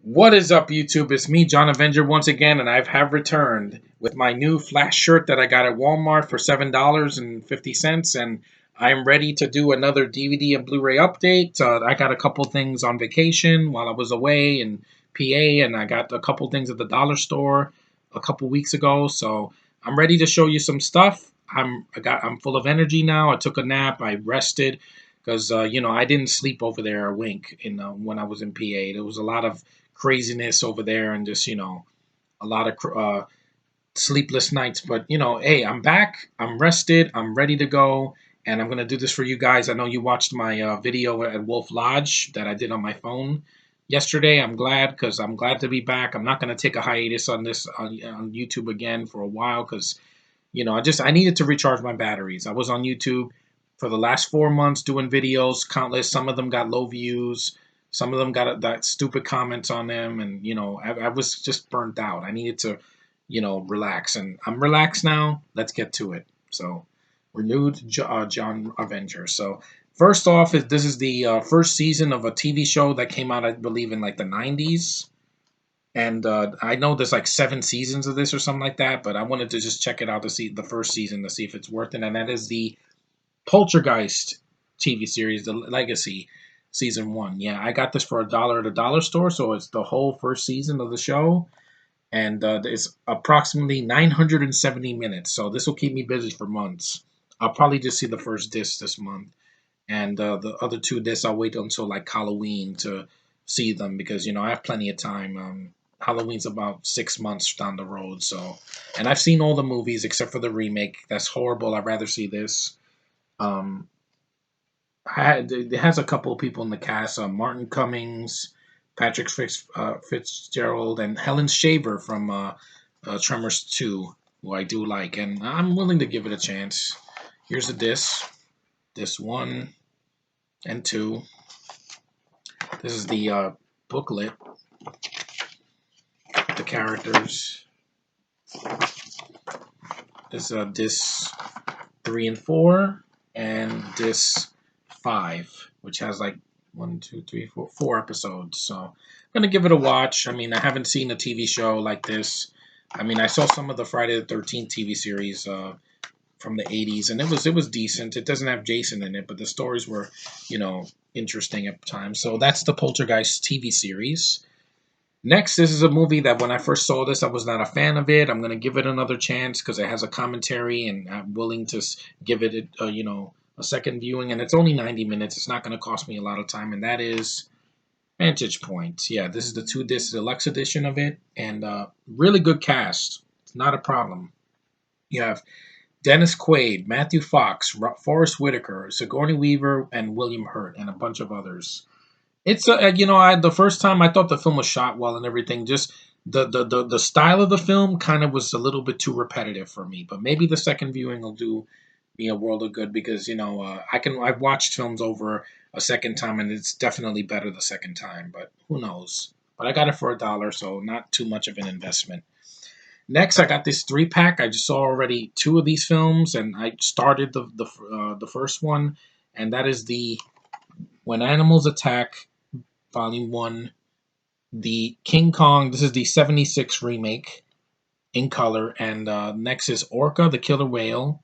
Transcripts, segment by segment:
What is up, YouTube? It's me, John Avenger, once again, and I have returned with my new Flash shirt that I got at Walmart for $7.50, and I am ready to do another DVD and Blu-ray update. I got a couple things on vacation while I was away in PA, and I got a couple things at the dollar store a couple weeks ago. So I'm ready to show you some stuff. I'm full of energy now. I took a nap. I rested because I didn't sleep over there a wink in when I was in PA. There was a lot of craziness over there and just a lot of sleepless nights. But hey, I'm back. I'm rested. I'm ready to go, and I'm gonna do this for you guys. I know you watched my video at Wolf Lodge that I did on my phone yesterday. I'm glad to be back. I'm not gonna take a hiatus on this on YouTube again for a while because I needed to recharge my batteries. I was on YouTube for the last 4 months doing videos, countless. Some of them got low views. Some of them got that stupid comments on them, and I was just burnt out. I needed to, relax, and I'm relaxed now. Let's get to it. So, renewed John Avenger. So, first off, this is the first season of a TV show that came out, I believe, in like the '90s. And I know there's like 7 seasons of this or something like that, but I wanted to just check it out to see the first season to see if it's worth it. And that is the Poltergeist TV series, the Legacy season 1. Yeah, I got this for $1 at a dollar store, so it's the whole first season of the show, and it's approximately 970 minutes. So this will keep me busy for months. I'll probably just see the first disc this month, and the other 2 discs I'll wait until like Halloween to see them because I have plenty of time. Halloween's about 6 months down the road, so and I've seen all the movies except for the remake. That's horrible. I'd rather see this. Um, it has a couple of people in the cast: Martin Cummings, Fitzgerald, and Helen Shaver from Tremors 2, who I do like, and I'm willing to give it a chance. Here's the disc 1 and 2. This is the booklet, the characters. This is disc 3 and 4, and disc 5, which has like 4 episodes. So I'm gonna give it a watch. I mean, I haven't seen a TV show like this. I mean, I saw some of the Friday the 13th TV series from the 80s, and it was decent. It doesn't have Jason in it, but the stories were, interesting at times. So that's the Poltergeist TV series. Next, this is a movie that when I first saw this, I was not a fan of it. I'm going to give it another chance because it has a commentary, and I'm willing to give it, a second viewing. And it's only 90 minutes. It's not going to cost me a lot of time, and that is Vantage Point. Yeah, this is the 2 disc deluxe edition of it, and really good cast. It's not a problem. You have Dennis Quaid, Matthew Fox, Forrest Whitaker, Sigourney Weaver, and William Hurt, and a bunch of others. It's the first time I thought the film was shot well and everything. Just the style of the film kind of was a little bit too repetitive for me. But maybe the second viewing will do me a world of good because I've watched films over a second time and it's definitely better the second time. But who knows? But I got it for $1, so not too much of an investment. Next, I got this 3 pack. I just saw already 2 of these films, and I started the first one, and that is the When Animals Attack Volume 1, the King Kong. This is the 76 remake in color. And next is Orca, the Killer Whale.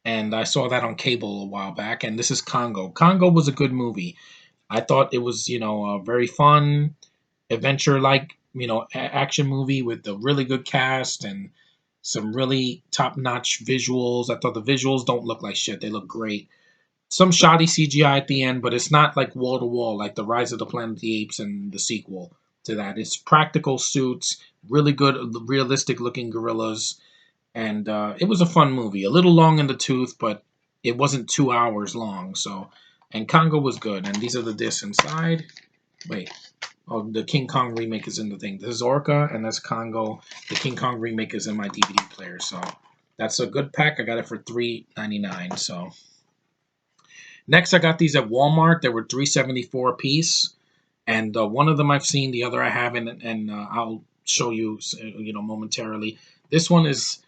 And I saw that on cable a while back. And this is Congo. Congo was a good movie. I thought it was, a very fun, adventure like, action movie with a really good cast and some really top notch visuals. I thought the visuals don't look like shit, they look great. Some shoddy CGI at the end, but it's not like wall to wall like the Rise of the Planet of the Apes and the sequel to that. It's practical suits, really good, realistic looking gorillas, and it was a fun movie. A little long in the tooth, but it wasn't 2 hours long. So, and Congo was good. And these are the discs inside. Wait, oh, the King Kong remake is in the thing. This is Orca, and that's Congo. The King Kong remake is in my DVD player. So that's a good pack. I got it for $3.99. So. Next, I got these at Walmart. They were $3.74 a piece, and one of them I've seen, the other I haven't, and I'll show you, momentarily. This one is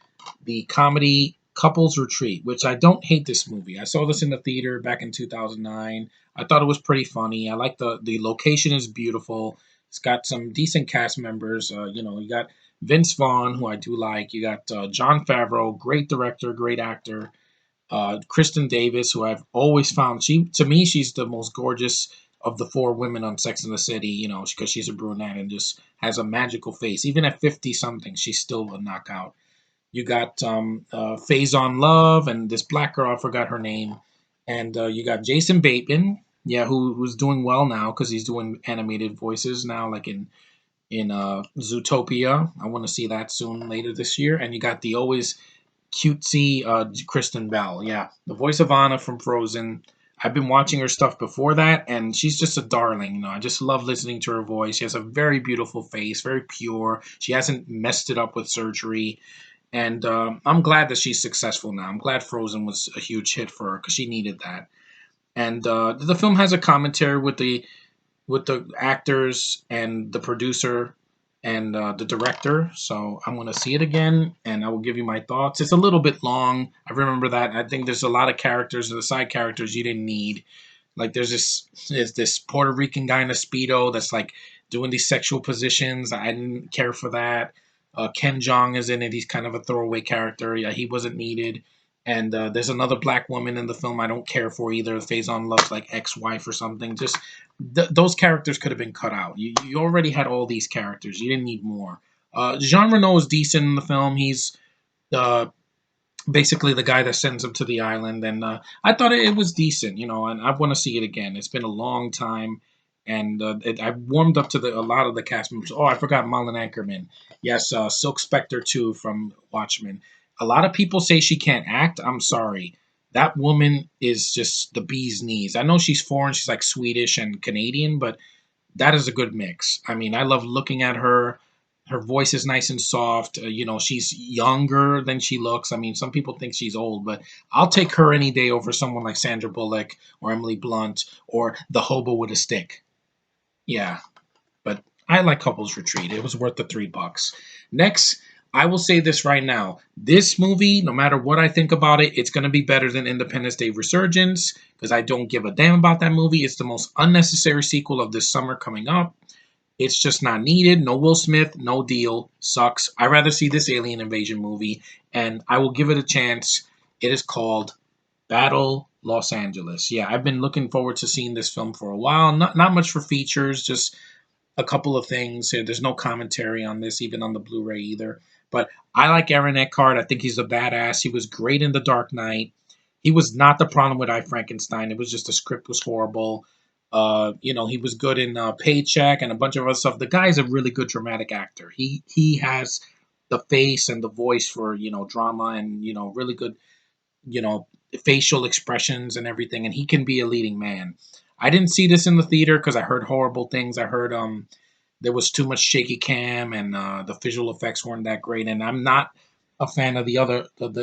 the comedy Couples Retreat, which I don't hate this movie. I saw this in the theater back in 2009. I thought it was pretty funny. I like the location is beautiful. It's got some decent cast members. You got Vince Vaughn, who I do like. You got John Favreau, great director, great actor. Kristen Davis, who I've always found, she to me she's the most gorgeous of the four women on Sex and the City. Because she's a brunette and just has a magical face. Even at 50 something, she's still a knockout. You got Faison Love and this black girl, I forgot her name, and you got Jason Bateman, yeah, who's doing well now because he's doing animated voices now, like in Zootopia. I want to see that soon later this year. And you got the always cutesy Kristen Bell. Yeah, the voice of Anna from Frozen. I've been watching her stuff before that, and she's just a darling. I just love listening to her voice. She has a very beautiful face, very pure. She hasn't messed it up with surgery, and I'm glad that she's successful now. I'm glad Frozen was a huge hit for her because she needed that. And the film has a commentary with the actors and the producer and the director. So I'm going to see it again and I will give you my thoughts. It's a little bit long. I remember that. I think there's a lot of characters, the side characters you didn't need. Like there's this Puerto Rican guy in a speedo that's like doing these sexual positions. I didn't care for that. Ken Jeong is in it. He's kind of a throwaway character. Yeah, he wasn't needed. And there's another black woman in the film I don't care for either. Faison Love's like ex-wife or something. Just those characters could have been cut out. You already had all these characters. You didn't need more. Jean Reno is decent in the film. He's uh, basically the guy that sends him to the island. And I thought it was decent, and I want to see it again. It's been a long time, and I warmed up to a lot of the cast members. Oh, I forgot Malin Ankerman. Yes, Silk Spectre too from Watchmen. A lot of people say she can't act. I'm sorry. That woman is just the bee's knees. I know she's foreign. She's like Swedish and Canadian, but that is a good mix. I mean, I love looking at her. Her voice is nice and soft. She's younger than she looks. I mean, some people think she's old, but I'll take her any day over someone like Sandra Bullock or Emily Blunt or the hobo with a stick. Yeah, but I like Couples Retreat. It was worth the $3. Next, I will say this right now. This movie, no matter what I think about it, it's going to be better than Independence Day Resurgence because I don't give a damn about that movie. It's the most unnecessary sequel of this summer coming up. It's just not needed. No Will Smith, no deal. Sucks. I'd rather see this alien invasion movie, and I will give it a chance. It is called Battle Los Angeles. Yeah, I've been looking forward to seeing this film for a while. Not much for features, just a couple of things. There's no commentary on this, even on the Blu-ray either. But I like Aaron Eckhart. I think he's a badass. He was great in The Dark Knight. He was not the problem with I Frankenstein. It was just the script was horrible. He was good in Paycheck and a bunch of other stuff. The guy's a really good dramatic actor. He has the face and the voice for drama and really good you know facial expressions and everything, and he can be a leading man. I didn't see this in the theater because I heard horrible things. I heard there was too much shaky cam and the visual effects weren't that great. And I'm not a fan of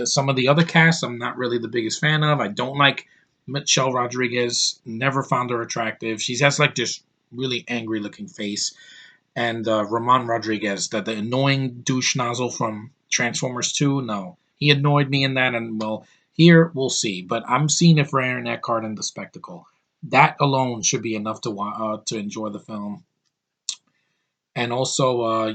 some of the other casts. I'm not really the biggest fan of. I don't like Michelle Rodriguez. Never found her attractive. She has like this really angry looking face. And Ramon Rodriguez, the annoying douche nozzle from Transformers 2. No, he annoyed me in that, and well, here we'll see. But I'm seeing it for Aaron Eckhart and the spectacle. That alone should be enough to enjoy the film. And also,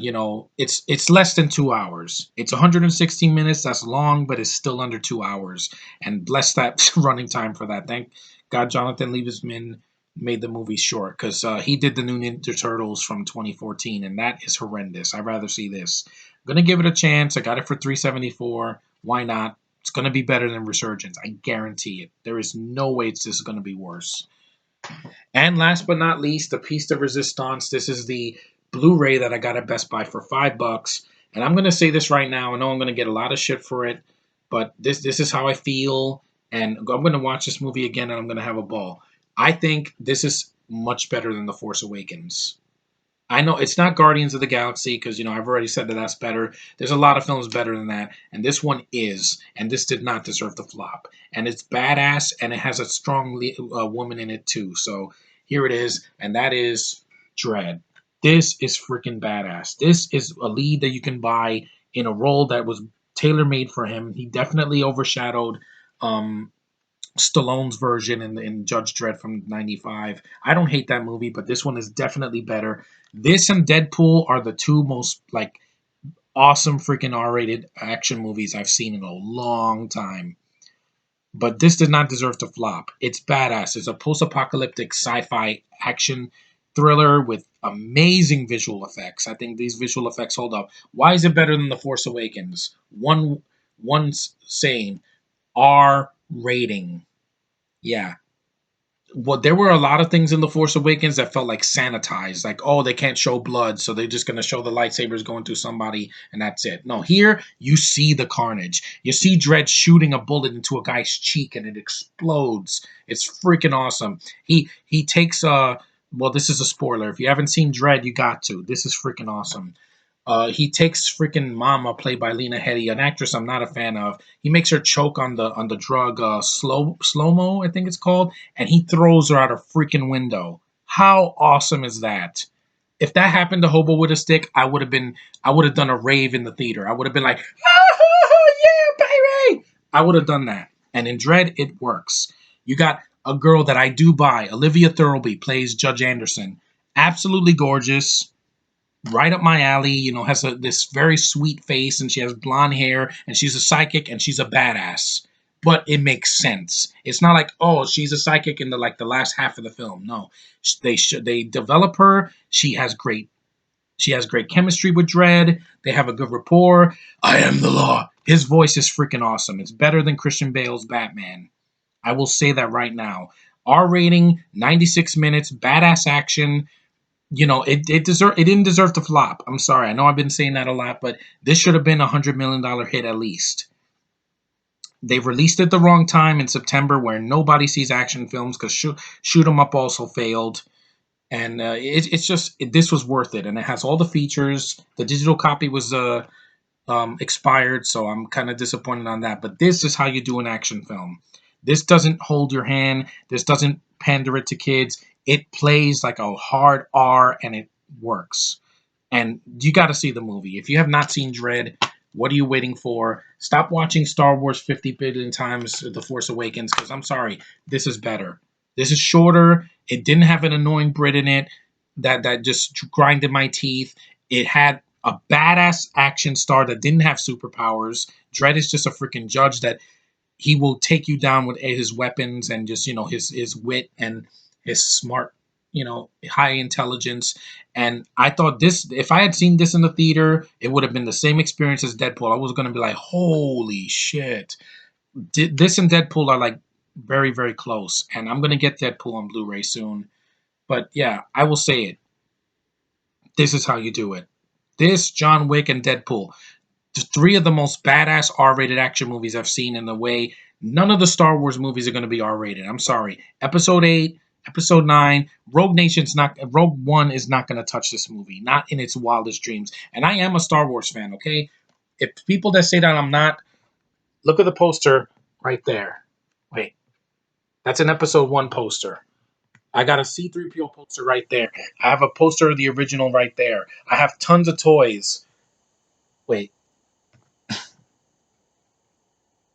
it's less than 2 hours. It's 116 minutes. That's long, but it's still under 2 hours. And bless that running time for that. Thank God, Jonathan Liebesman made the movie short because he did the new Ninja Turtles from 2014, and that is horrendous. I'd rather see this. I'm gonna give it a chance. I got it for 374. Why not? It's gonna be better than Resurgence. I guarantee it. There is no way this is gonna be worse. And last but not least, the piece de resistance. This is the Blu-ray that I got at Best Buy for $5. And I'm gonna say this right now. I know I'm gonna get a lot of shit for it, but this is how I feel. And I'm gonna watch this movie again, and I'm gonna have a ball. I think this is much better than The Force Awakens. I know it's not Guardians of the Galaxy because I've already said that that's better. There's a lot of films better than that, and this one is, and this did not deserve the flop. And it's badass, and it has a strong woman in it too. So here it is, and that is Dread. This is freaking badass. This is a lead that you can buy in a role that was tailor made for him. He definitely overshadowed um, Stallone's version in Judge Dredd from '95. I don't hate that movie, but this one is definitely better. This and Deadpool are the two most like awesome freaking R-rated action movies I've seen in a long time. But this did not deserve to flop. It's badass. It's a post-apocalyptic sci-fi action thriller with amazing visual effects. I think these visual effects hold up. Why is it better than The Force Awakens? One's saying R rating. Yeah, well, there were a lot of things in The Force Awakens that felt like sanitized. Like, oh, they can't show blood, so they're just going to show the lightsabers going through somebody, and that's it. No, here, you see the carnage. You see Dredd shooting a bullet into a guy's cheek, and it explodes. It's freaking awesome. He takes, well, this is a spoiler. If you haven't seen Dredd, you got to. This is freaking awesome. He takes freaking Mama, played by Lena Headey, an actress I'm not a fan of. He makes her choke on the drug slow mo, I think it's called, and he throws her out a freaking window. How awesome is that? If that happened to Hobo with a Stick, I would have done a rave in the theater. I would have been like, yeah, baby! I would have done that. And in Dread, it works. You got a girl that I do buy. Olivia Thirlby plays Judge Anderson. Absolutely gorgeous, right up my alley. Has this very sweet face, and she has blonde hair, and she's a psychic, and she's a badass. But it makes sense. It's not like, oh, she's a psychic in the last half of the film. No, they develop her. She has great chemistry with Dredd. They have a good rapport. I am the law. His voice is freaking awesome. It's better than Christian Bale's Batman. I will say that right now. R rating, 96 minutes, badass action. It didn't deserve to flop. I'm sorry. I know I've been saying that a lot, but this should have been $100 million hit at least. They released it the wrong time in September, where nobody sees action films because Shoot 'Em Up also failed, and this was worth it, and it has all the features. The digital copy was expired, so I'm kind of disappointed on that. But this is how you do an action film. This doesn't hold your hand. This doesn't pander it to kids. It plays like a hard R, and it works. And you got to see the movie. If you have not seen Dread, what are you waiting for? Stop watching Star Wars 50 billion times The Force Awakens, because I'm sorry, this is better. This is shorter. It didn't have an annoying Brit in it that just grinded my teeth. It had a badass action star that didn't have superpowers. Dredd is just a freaking judge that he will take you down with his weapons and just his wit and his smart, high intelligence. And I thought this, if I had seen this in the theater, it would have been the same experience as Deadpool. I was going to be like, holy shit. This and Deadpool are like very, very close, and I'm going to get Deadpool on Blu-ray soon. But yeah, I will say it. This is how you do it. This, John Wick, and Deadpool, three of the most badass R-rated action movies I've seen. In the way none of the Star Wars movies are going to be R-rated. I'm sorry. Episode 8, Episode 9, Rogue One is not going to touch this movie, not in its wildest dreams. And I am a Star Wars fan, okay? If people that say that I'm not, look at the poster right there. Wait, that's an Episode 1 poster. I got a C-3PO poster right there. I have a poster of the original right there. I have tons of toys. Wait,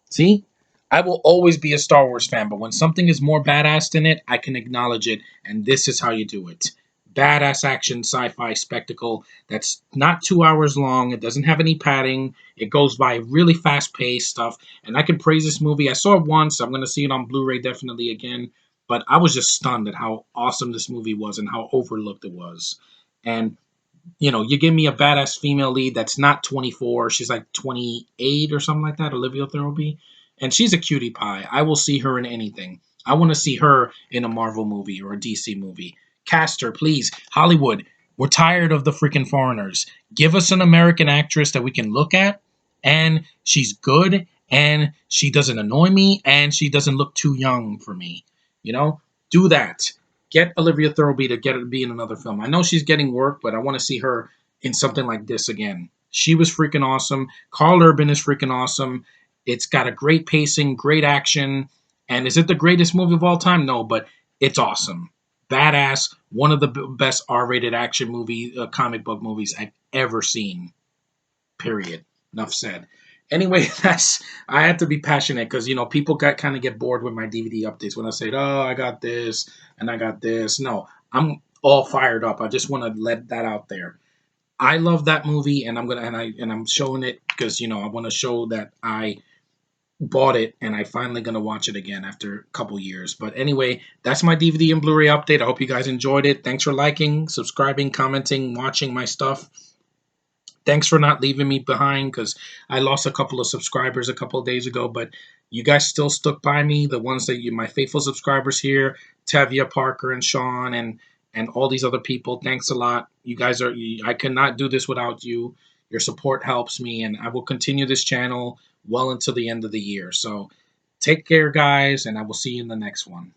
see? I will always be a Star Wars fan, but when something is more badass than it, I can acknowledge it, and this is how you do it. Badass action sci-fi spectacle that's not 2 hours long. It doesn't have any padding. It goes by really fast-paced stuff, and I can praise this movie. I saw it once. I'm going to see it on Blu-ray definitely again, but I was just stunned at how awesome this movie was and how overlooked it was. And you give me a badass female lead that's not 24. She's like 28 or something like that, Olivia Thirlby. And she's a cutie pie. I will see her in anything. I want to see her in a Marvel movie or a DC movie. Cast her, please. Hollywood, we're tired of the freaking foreigners. Give us an American actress that we can look at, and she's good, and she doesn't annoy me, and she doesn't look too young for me. Do that. Get Olivia Thirlby to get her to be in another film. I know she's getting work, but I want to see her in something like this again. She was freaking awesome. Carl Urban is freaking awesome. It's got a great pacing, great action. And is it the greatest movie of all time? No, but it's awesome. Badass. One of the best R-rated comic book movies I've ever seen. Period. Enough said. Anyway, that's I had to be passionate because people got kind of get bored with my DVD updates when I say, "Oh, I got this and I got this." No, I'm all fired up. I just want to let that out there. I love that movie, and I'm showing it because I want to show that I bought it and I finally gonna watch it again after a couple years. But anyway, that's my DVD and Blu-ray update. I hope you guys enjoyed it. Thanks for liking, subscribing, commenting, watching my stuff. Thanks for not leaving me behind because I lost a couple of subscribers a couple of days ago, but you guys still stuck by me. The ones that my faithful subscribers here, Tavia, Parker, and Sean, and all these other people. Thanks a lot. You guys I could not do this without you. Your support helps me, and I will continue this channel well until the end of the year. So take care, guys, and I will see you in the next one.